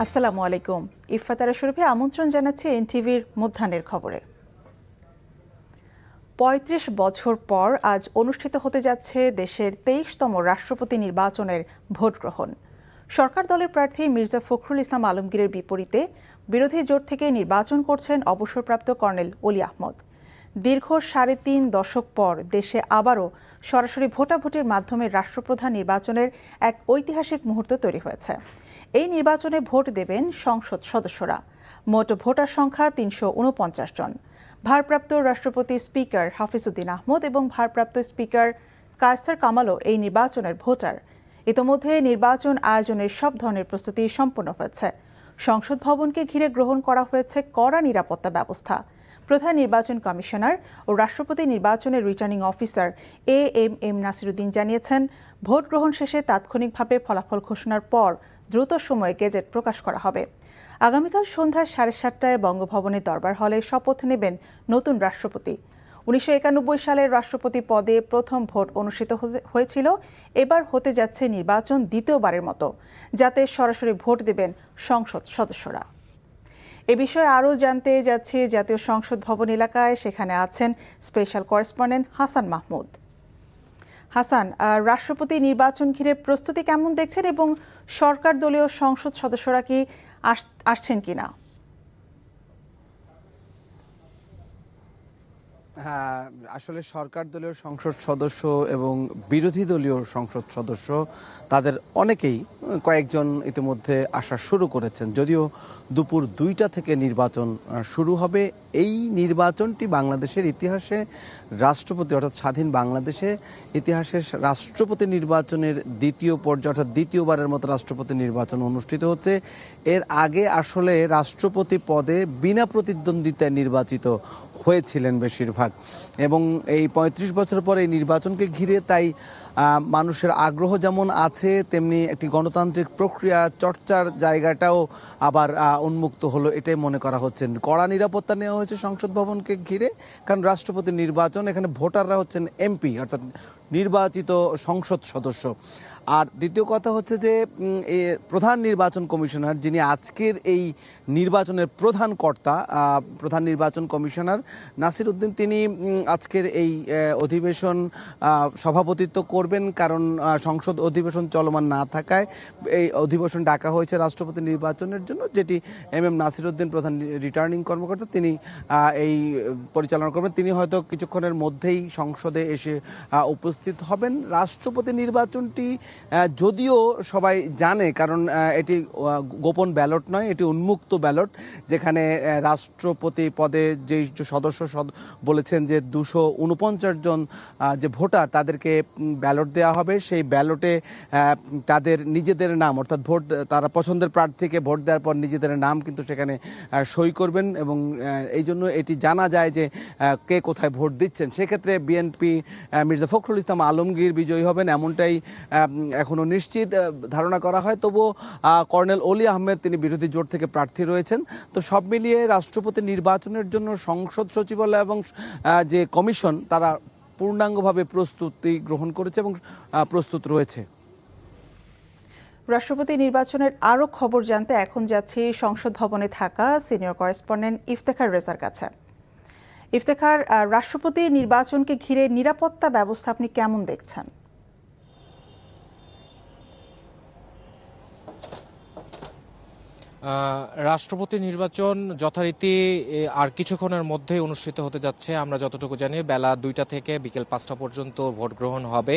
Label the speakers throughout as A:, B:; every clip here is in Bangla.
A: আসসালামু আলাইকুম। ইফাতারা শরীফে আমন্ত্রণ জানাচ্ছি এনটিভির মধ্যাহ্নের খবরে। ৩৫ বছর পর আজ অনুষ্ঠিত হতে যাচ্ছে দেশের ২৩তম রাষ্ট্রপতি নির্বাচনের ভোট গ্রহণ। সরকার দলের প্রার্থী মির্জা ফখরুল ইসলাম আলমগীরের বিপরীতে বিরোধী জোট থেকে নির্বাচন করছেন অবসরপ্রাপ্ত কর্নেল অলি আহমদ। দীর্ঘ ৩.৫ দশক পর দেশে আবারও সরাসরি ভোটাভুটির মাধ্যমে রাষ্ট্রপ্রধান নির্বাচনের এক ঐতিহাসিক মুহূর্ত তৈরি হয়েছে। এই নির্বাচনে ভোট দেবেন সংসদ সদস্যরা। মোট ভোটার সংখ্যা ৩৪৯ জন। ভারপ্রাপ্ত রাষ্ট্রপতি স্পিকার হাফিজউদ্দিন আহমদ এবং ভারপ্রাপ্ত স্পিকার কায়সার কামালও এই নির্বাচনের ভোটার। ইতোমধ্যে নির্বাচন আয়োজনের সব ধরনের প্রস্তুতি সম্পন্ন হয়েছে। সংসদ ভবনকে ঘিরে গ্রহণ করা হয়েছে কড়া নিরাপত্তা ব্যবস্থা। প্রধান নির্বাচন কমিশনার ও রাষ্ট্রপতি নির্বাচনের রিটার্নিং অফিসার এএমএম নাসিরুদ্দিন জানিয়েছেন, ভোট গ্রহণ শেষে তাৎক্ষণিকভাবে ফলাফল ঘোষণার পর দ্রুত সময়ে গেজেট প্রকাশ করা হবে। আগামীকাল সন্ধ্যা 7:30টায় বঙ্গভবনের দরবার হলে শপথ নেবেন নতুন রাষ্ট্রপতি। 1991 সালের রাষ্ট্রপতি পদে প্রথম ভোট অনুষ্ঠিত হয়েছিল। এবার হতে যাচ্ছে নির্বাচন দ্বিতীয়বারের মতো, যাতে সরাসরি ভোট দেবেন সংসদ সদস্যরা। এ বিষয়ে আরও জানতে যাচ্ছি জাতীয় সংসদ ভবন এলাকায়, সেখানে আছেন স্পেশাল করেসপন্ডেন্ট হাসান মাহমুদ। হাসান, রাষ্ট্রপতি নির্বাচন ঘিরে প্রস্তুতি কেমন দেখছেন এবং সরকার দলীয় সংসদ সদস্যরা কি আসছেন কিনা?
B: হ্যাঁ, আসলে সরকার দলীয় সংসদ সদস্য এবং বিরোধী দলীয় সংসদ সদস্য তাদের অনেকেই কয়েকজন ইতিমধ্যে আসা শুরু করেছেন। যদিও দুপুর 2টা থেকে নির্বাচন শুরু হবে। এই নির্বাচনটি বাংলাদেশের ইতিহাসে রাষ্ট্রপতি অর্থাৎ স্বাধীন বাংলাদেশে ইতিহাসের রাষ্ট্রপতি নির্বাচনের দ্বিতীয় পর্যায়ে অর্থাৎ দ্বিতীয়বারের মতো রাষ্ট্রপতি নির্বাচন অনুষ্ঠিত হচ্ছে। এর আগে আসলে রাষ্ট্রপতি পদে বিনা প্রতিদ্বন্দ্বিতায় নির্বাচিত হয়েছিলেন বেশিরভাগ, এবং এই ৩৫ বছর পরে এই নির্বাচনকে ঘিরে তাই মানুষের আগ্রহ যেমন আছে, তেমনি একটি গণতান্ত্রিক প্রক্রিয়া চর্চার জায়গাটাও আবার উন্মুক্ত হলো, এটাই মনে করা হচ্ছে। কড়া নিরাপত্তা নেওয়া হয়েছে সংসদ ভবনকে ঘিরে, কারণ রাষ্ট্রপতি নির্বাচন, এখানে ভোটাররা হচ্ছেন এমপি অর্থাৎ নির্বাচিত সংসদ সদস্য। আর দ্বিতীয় কথা হচ্ছে যে প্রধান নির্বাচন কমিশনার, যিনি আজকের এই নির্বাচনের প্রধান কর্তা, প্রধান নির্বাচন কমিশনার নাসিরউদ্দিন, তিনি আজকের এই অধিবেশন সভাপতিত্ব করবেন। কারণ সংসদ অধিবেশন চলমান না থাকায় এই অধিবেশন ডাকা হয়েছে রাষ্ট্রপতি নির্বাচনের জন্য, যেটি এমএম নাসিরউদ্দিন প্রধান রিটার্নিং কর্মকর্তা তিনি এই পরিচালনা করবেন। তিনি হয়তো কিছুক্ষণের মধ্যেই সংসদে এসে উপস্থিত হবেন। রাষ্ট্রপতি নির্বাচনটি যদিও সবাই জানে, কারণ এটি গোপন ব্যালট নয়, এটি উন্মুক্ত ব্যালট, যেখানে রাষ্ট্রপতি পদে যে সদস্য বলেছেন যে 249 জন যে ভোটার তাদেরকে ব্যালট দেওয়া হবে। সেই ব্যালটে তাদের নিজেদের নাম অর্থাৎ ভোট, তারা পছন্দের প্রার্থীকে ভোট দেওয়ার পর নিজেদের নাম কিন্তু সেখানে সই করবেন, এবং এই জন্য এটি জানা যায় যে কে কোথায় ভোট দিচ্ছেন। সেক্ষেত্রে বিএনপি মির্জা ফখরুল ইসলাম আলমগীর বিজয়ী হবেন এমনটাই এখনো নিশ্চিত ধারণা করা হয়। তবুও কর্নেল অলি আহমেদ তিনি বিরোধী জোট থেকে প্রার্থী রয়েছেন। তো সব মিলিয়ে রাষ্ট্রপতি নির্বাচনের জন্য সংসদ সচিবালয় এবং যে কমিশন তারা পূর্ণাঙ্গভাবে প্রস্তুতি গ্রহণ করেছে এবং প্রস্তুত রয়েছে।
A: রাষ্ট্রপতি নির্বাচনের আরও খবর জানতে এখন যাচ্ছি সংসদ ভবনে থাকা সিনিয়র করেসপন্ডেন্ট ইফতেখার রেজার কাছে। ইফতেখার, রাষ্ট্রপতি নির্বাচনকে ঘিরে নিরাপত্তা ব্যবস্থা আপনি কেমন দেখছেন?
C: রাষ্ট্রপতি নির্বাচন যথারীতি আর কিছুক্ষণের মধ্যেই অনুষ্ঠিত হতে যাচ্ছে। আমরা যতটুকু জানি বেলা 2টা থেকে বিকেল 5টা পর্যন্ত ভোট গ্রহণ হবে,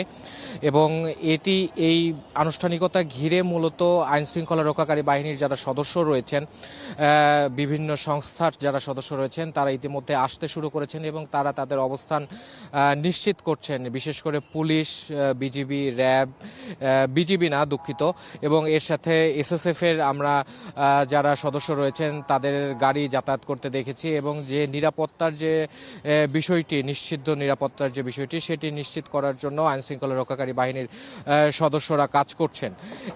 C: এবং এটি এই আনুষ্ঠানিকতা ঘিরে মূলত আইন শৃঙ্খলা রক্ষাকারী বাহিনীর যারা সদস্য রয়েছেন, বিভিন্ন সংস্থার যারা সদস্য রয়েছেন, তারা ইতিমধ্যে আসতে শুরু করেছেন এবং তারা তাদের অবস্থান নিশ্চিত করছেন। বিশেষ করে পুলিশ, বিজিবি, র্যাব, বিজিবি না দুঃখিত, এবং এর সাথে এসএসএফ এর আমরা যারা সদস্য রয়েছেন তাদের গাড়ি যাতায়াত করতে দেখেছি, এবং যে নিরাপত্তার যে বিষয়টি, নিশ্চিত নিরাপত্তার যে বিষয়টি, সেটি নিশ্চিত করার জন্য আইন শৃঙ্খলা রক্ষাকারী বাহিনীর সদস্যরা কাজ করছেন।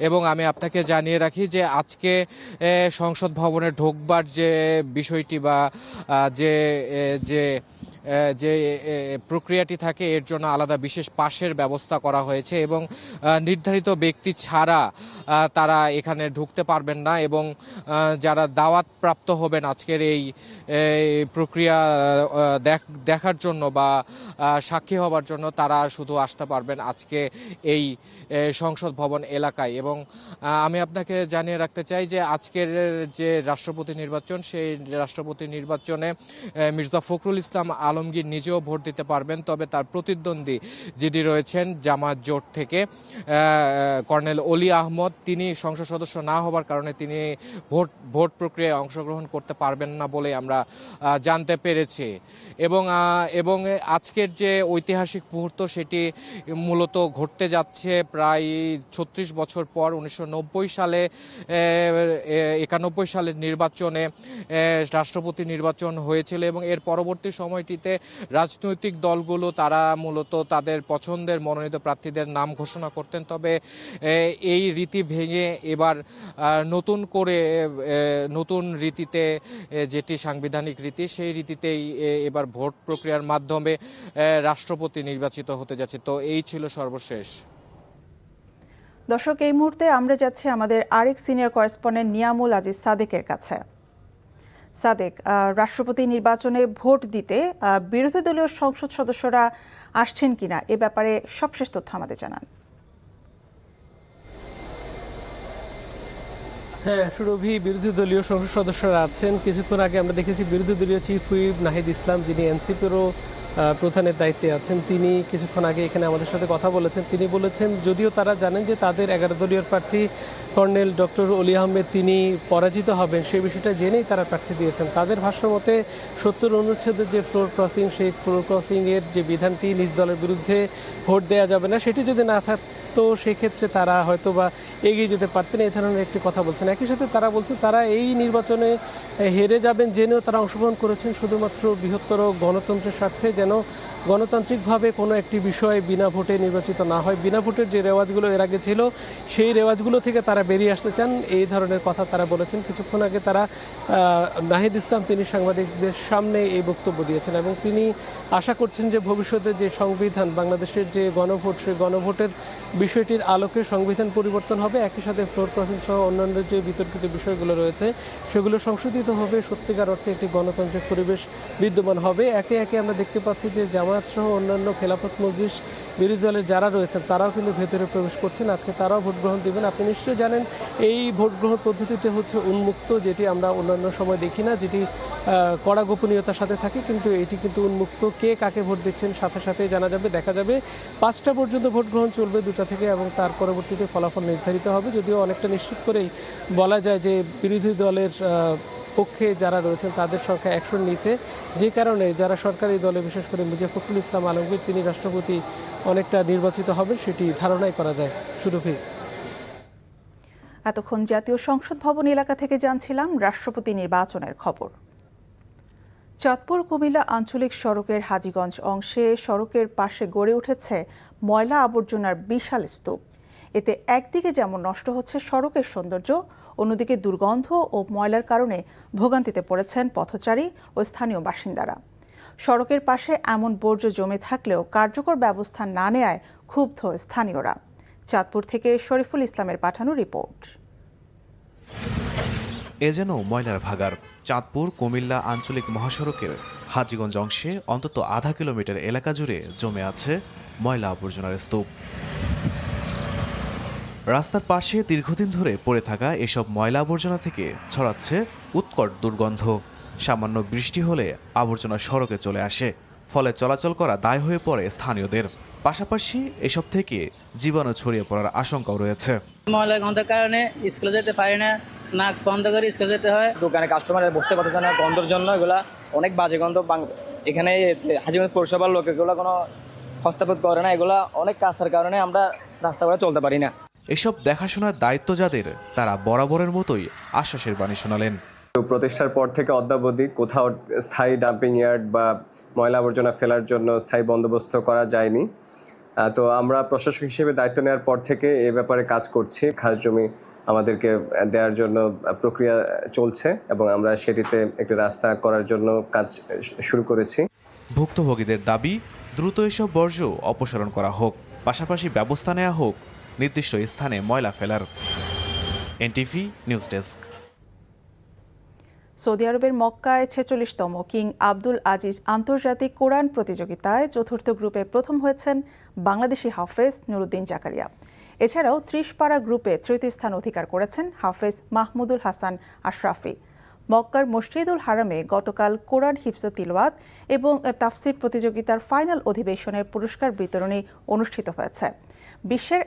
C: এবং আমি আপনাকে জানিয়ে রাখি যে আজকে সংসদ ভবনে ঢোকবার যে বিষয়টি বা যে যে প্রক্রিয়াটি থাকে এর জন্য আলাদা বিশেষ পাসের ব্যবস্থা করা হয়েছে এবং নির্ধারিত ব্যক্তি ছাড়া তারা এখানে ঢুকতে পারবেন না এবং যারা দাওয়াত প্রাপ্ত হবেন আজকের এই প্রক্রিয়া দেখার জন্য বা সাক্ষী হবার জন্য তারা শুধু আসতে পারবেন আজকে এই সংসদ ভবন এলাকায়। এবং আমি আপনাকে জানিয়ে রাখতে চাই যে আজকের যে রাষ্ট্রপতি নির্বাচন সেই রাষ্ট্রপতি নির্বাচনে মির্জা ফখরুল ইসলাম আলমগীর নিজেও ভোট দিতে পারবেন, তবে তার প্রতিদ্বন্দ্বী যিনি রয়েছেন জামাত জোট থেকে কর্নেল অলি আহমদ, তিনি সংসদ সদস্য না হবার কারণে তিনি ভোট প্রক্রিয়ায় অংশগ্রহণ করতে পারবেন না বলে আমরা জানতে পেরেছি। এবং আজকের যে ঐতিহাসিক মুহূর্ত সেটি মূলত ঘটতে যাচ্ছে প্রায় ৩৬ বছর পর। ১৯৯০ সালে ৯১ সালের নির্বাচনে রাষ্ট্রপতি নির্বাচন হয়েছিল এবং এর পরবর্তী সময়টিতে রাজনৈতিক দলগুলো তারা মূলত তাদের পছন্দের মনোনীত প্রার্থীদের নাম ঘোষণা করতেন, তবে এই রীতি ভেঙে এবার নতুন রীতিতে, যেটি সাংবিধানিক রীতি, সেই রীতিতেই এবার ভোট প্রক্রিয়ার মাধ্যমে রাষ্ট্রপতি নির্বাচিত হতে যাচ্ছে। তো এই ছিল সর্বশেষ।
A: দর্শক, এই মুহূর্তে আমরা যাচ্ছি আমাদের আরেক সিনিয়র করেসপন্ডেন্ট নিয়ামুল আজিজ সাদেকের কাছে। সাদেক, রাষ্ট্রপতি নির্বাচনে ভোট দিতে বিরোধী দলীয় সংসদ সদস্যরা আসছেন কিনা এ ব্যাপারে সবশেষ তথ্য আমাদের জানান।
D: হ্যাঁ সুরভি, বিরোধী দলীয় সংসদ সদস্যরা আছেন। কিছুক্ষণ আগে আমরা দেখেছি বিরোধী দলীয় চিফ হুইপ নাহিদ ইসলাম, যিনি এনসিপিরও প্রধানের দায়িত্বে আছেন, তিনি কিছুক্ষণ আগে এখানে আমাদের সাথে কথা বলেছেন। তিনি বলেছেন যদিও তারা জানেন যে তাদের 11 দলীয় প্রার্থী কর্নেল ডক্টর অলি আহমেদ তিনি পরাজিত হবেন, সেই বিষয়টা জেনেই তারা প্রার্থী দিয়েছেন। তাদের ভাষ্য মতে 70 অনুচ্ছেদের যে ফ্লোর ক্রসিং, সেই ফ্লোর ক্রসিংয়ের যে বিধানটি নিজ দলের বিরুদ্ধে ভোট দেওয়া যাবে না, সেটি যদি না থাকতো সেক্ষেত্রে তারা হয়তো বা এগিয়ে যেতে পারতেন, এই ধরনের একটি কথা বলছেন। একই সাথে তারা বলছেন তারা এই নির্বাচনে হেরে যাবেন জেনেও তারা অংশগ্রহণ করেছেন শুধুমাত্র বৃহত্তর গণতন্ত্রের স্বার্থে, যেন গণতান্ত্রিকভাবে কোনো একটি বিষয় বিনা ভোটে নির্বাচিত না হয়। বিনা ভোটের যে রেওয়াজগুলো এর আগে ছিল সেই রেওয়াজগুলো থেকে তারা বেরিয়ে আসতে চান, এই ধরনের কথা তারা বলেছেন। কিছুক্ষণ আগে তারা নাহিদ ইসলাম তিনি সাংবাদিকদের সামনে এই বক্তব্য দিয়েছেন এবং তিনি আশা করছেন যে ভবিষ্যতে যে সংবিধান, বাংলাদেশের যে গণভোট, সেই গণভোটের বিষয়টির আলোকে সংবিধান পরিবর্তন হবে, একই সাথে ফ্লোর ক্রসিং সহ অন্যান্য যে বিতর্কিত বিষয়গুলো রয়েছে সেগুলো সংশোধিত হবে, সত্যিকার অর্থে একটি গণতান্ত্রিক পরিবেশ বিদ্যমান হবে। একে একে আমরা দেখতে পাচ্ছি যে জামায়াত সহ অন্যান্য খেলাফত মজলিস বিরোধী দলের যারা রয়েছেন তারাও কিন্তু ভেতরে প্রবেশ করছেন, আজকে তারাও ভোট গ্রহণ দেবেন। আপনি নিশ্চয়ই জানেন এই ভোট গ্রহণ পদ্ধতিতে হচ্ছে উন্মুক্ত, যেটি আমরা অন্যান্য সময় দেখি না, যেটি কড়া গোপনীয়তার সাথে থাকে, কিন্তু এটি কিন্তু উন্মুক্ত। কে কাকে ভোট দিচ্ছেন সাথে সাথে জানা যাবে, দেখা যাবে। 5টা পর্যন্ত ভোট গ্রহণ চলবে, 2টা থেকে, এবং তার পরবর্তীতে ফলাফল নির্ধারিত হবে। যদিও অনেকটা নিশ্চিত করেই বলা যায় যে বিরোধী দলের পক্ষে যারা রয়েছেন তাদের সংখ্যা 100-র নিচে, যে কারণে যারা সরকারি দলে, বিশেষ করে মির্জা ফখরুল ইসলাম আলমগীর তিনি রাষ্ট্রপতি অনেকটা নির্বাচিত হবেন সেটি ধারণাই করা যায়। সুরভি,
A: এতক্ষণ জাতীয় সংসদ ভবন এলাকা থেকে জানছিলাম রাষ্ট্রপতি নির্বাচনের খবর। চাঁদপুর কুমিল্লা আঞ্চলিক সড়কের হাজীগঞ্জ অংশে সড়কের পাশে গড়ে উঠেছে ময়লা আবর্জনার বিশাল স্তূপ। এতে একদিকে যেমন নষ্ট হচ্ছে সড়কের সৌন্দর্য, অন্যদিকে দুর্গন্ধ ও ময়লার কারণে ভোগান্তিতে পড়েছেন পথচারী ও স্থানীয় বাসিন্দারা। সড়কের পাশে এমন বর্জ্য জমে থাকলেও কার্যকর ব্যবস্থা না নেয়ায় ক্ষুব্ধ স্থানীয়রা। চাঁদপুর থেকে শরীফুল ইসলামের পাঠানো রিপোর্ট।
E: এ যেন ময়লার ভাগাড়। চাঁদপুর কুমিল্লা আঞ্চলিক মহাসড়কের হাজীগঞ্জ অংশে অন্তত আধা কিলোমিটার এলাকা জুড়ে জমে আছে ময়লা আবর্জনার স্তূপ। রাস্তার পাশে দীর্ঘদিন ধরে পড়ে থাকা এসব ময়লা আবর্জনা থেকে ছড়াচ্ছে উৎকট দুর্গন্ধ। সামান্য বৃষ্টি হলে আবর্জনা সড়কে চলে আসে, ফলে চলাচল করা দায় হয়ে পড়ে স্থানীয়দের। পাশাপাশি এসব থেকে জীবাণু ছড়িয়ে পড়ার আশঙ্কাও রয়েছে।
F: ময়লা গন্ধের কারণে স্কুলে যেতে পারি না, নাক বন্ধ করে স্কুলে যেতে হয়।
G: দোকানে কাস্টমার বসতে পারতেছে না গন্ধের জন্য। এগুলা অনেক বাজে গন্ধ। এখানে হাজীগঞ্জ পৌরসভার লোক এগুলো কোনো হস্তক্ষেপ করে না, এগুলা অনেক কাজের কারণে আমরা রাস্তা করে চলতে পারি না।
E: এসব দেখাশোনার দায়িত্ব যাদের, তারা বরাবরের মতোই আশ্বাসের বাণী শোনালেন।
H: প্রতিষ্ঠার পর থেকে অদ্যাবধি কোথাও স্থায়ী ডাম্পিং ইয়ার্ড বা ময়লা আবর্জনা ফেলার জন্য স্থায়ী বন্দোবস্ত করা যায়নি। তো আমরা প্রশাসক হিসেবে দায়িত্ব নেওয়ার পর থেকে এ ব্যাপারে কাজ করছি। খাস জমি আমাদেরকে দেওয়ার জন্য প্রক্রিয়া চলছে এবং আমরা সেটিতে একটি রাস্তা করার জন্য কাজ শুরু করেছি।
E: ভুক্তভোগীদের দাবি দ্রুত এসব বর্জ্য অপসারণ করা হোক, পাশাপাশি ব্যবস্থা নেওয়া হোক নির্দিষ্ট স্থানে ময়লা ফেলার। NTV news desk.
A: সৌদি আরবের মক্কায় ৪৬তম কিং আব্দুল আজিজ আন্তর্জাতিক কোরআন প্রতিযোগিতায় চতুর্থ গ্রুপে প্রথম হয়েছেন বাংলাদেশি হাফেজ নুরুদ্দিন জাকারিয়া। এছাড়াও ৩০ পারা গ্রুপে তৃতীয় স্থান অধিকার করেছেন হাফেজ মাহমুদুল হাসান আশরাফি। মক্কার মসজিদুল হারামে গতকাল কোরআন হিফজ তিলাওয়াত এবং তাফসির প্রতিযোগিতার ফাইনাল অধিবেশনের পুরস্কার বিতরণী অনুষ্ঠিত হয়েছে। বিশ্বের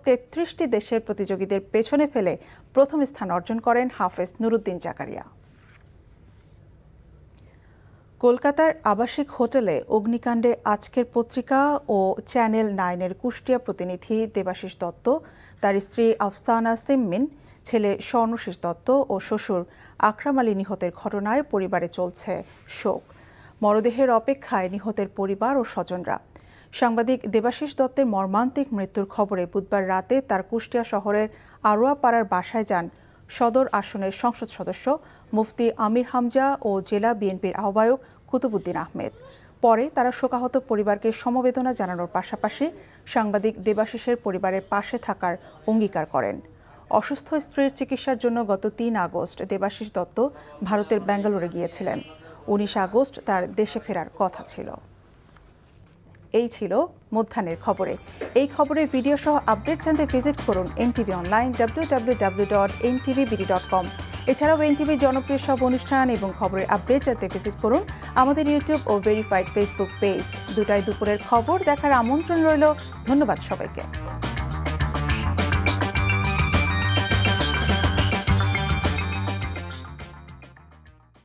A: ১৩৩টি দেশের প্রতিযোগীদের পেছনে ফেলে প্রথম স্থান অর্জন করেন হাফেজ নুরুদ্দিন জাকারিয়া। কলকাতার আবাসিক হোটেলে অগ্নিকাণ্ডে আজকের পত্রিকা ও চ্যানেল 9-এর কুষ্টিয়া প্রতিনিধি দেবাশিস দত্ত, তার স্ত্রী আফসানা সিম্মিন, ছেলে স্বর্ণশীষ দত্ত ও শ্বশুর আকরাম আলী নিহতের ঘটনায় পরিবারে চলছে শোক। মরদেহের অপেক্ষায় নিহতের পরিবার ও স্বজনরা। সাংবাদিক দেবাশিস দত্তের মর্মান্তিক মৃত্যুর খবরে বুধবার রাতে তার কুষ্টিয়া শহরের আরোয়াপাড়ার বাসায় যান সদর আসনের সংসদ সদস্য মুফতি আমির হামজা ও জেলা বিএনপির আহ্বায়ক কুতুবুদ্দিন আহমেদ। পরে তারা শোকাহত পরিবারকে সমবেদনা জানানোর পাশাপাশি সাংবাদিক দেবাশিসের পরিবারের পাশে থাকার অঙ্গীকার করেন। অসুস্থ স্ত্রীর চিকিৎসার জন্য গত ৩ আগস্ট দেবাশিস দত্ত ভারতের ব্যাঙ্গালোরে গিয়েছিলেন। ১৯ আগস্ট তার দেশে ফেরার কথা ছিল। এই ছিল মধ্যাহ্নের খবরে। এই খবরের ভিডিও সহ আপডেট জানতে ভিজিট করুন এনটিভি অনলাইন www.ntvbd.com। এছাড়াও এনটিভির জনপ্রিয় সব অনুষ্ঠান এবং খবরের আপডেট জানতে ভিজিট করুন আমাদের ইউটিউব ও ভেরিফাইড ফেসবুক পেজ। দুটায় দুপুরের খবর দেখার আমন্ত্রণ রইল। ধন্যবাদ সবাইকে।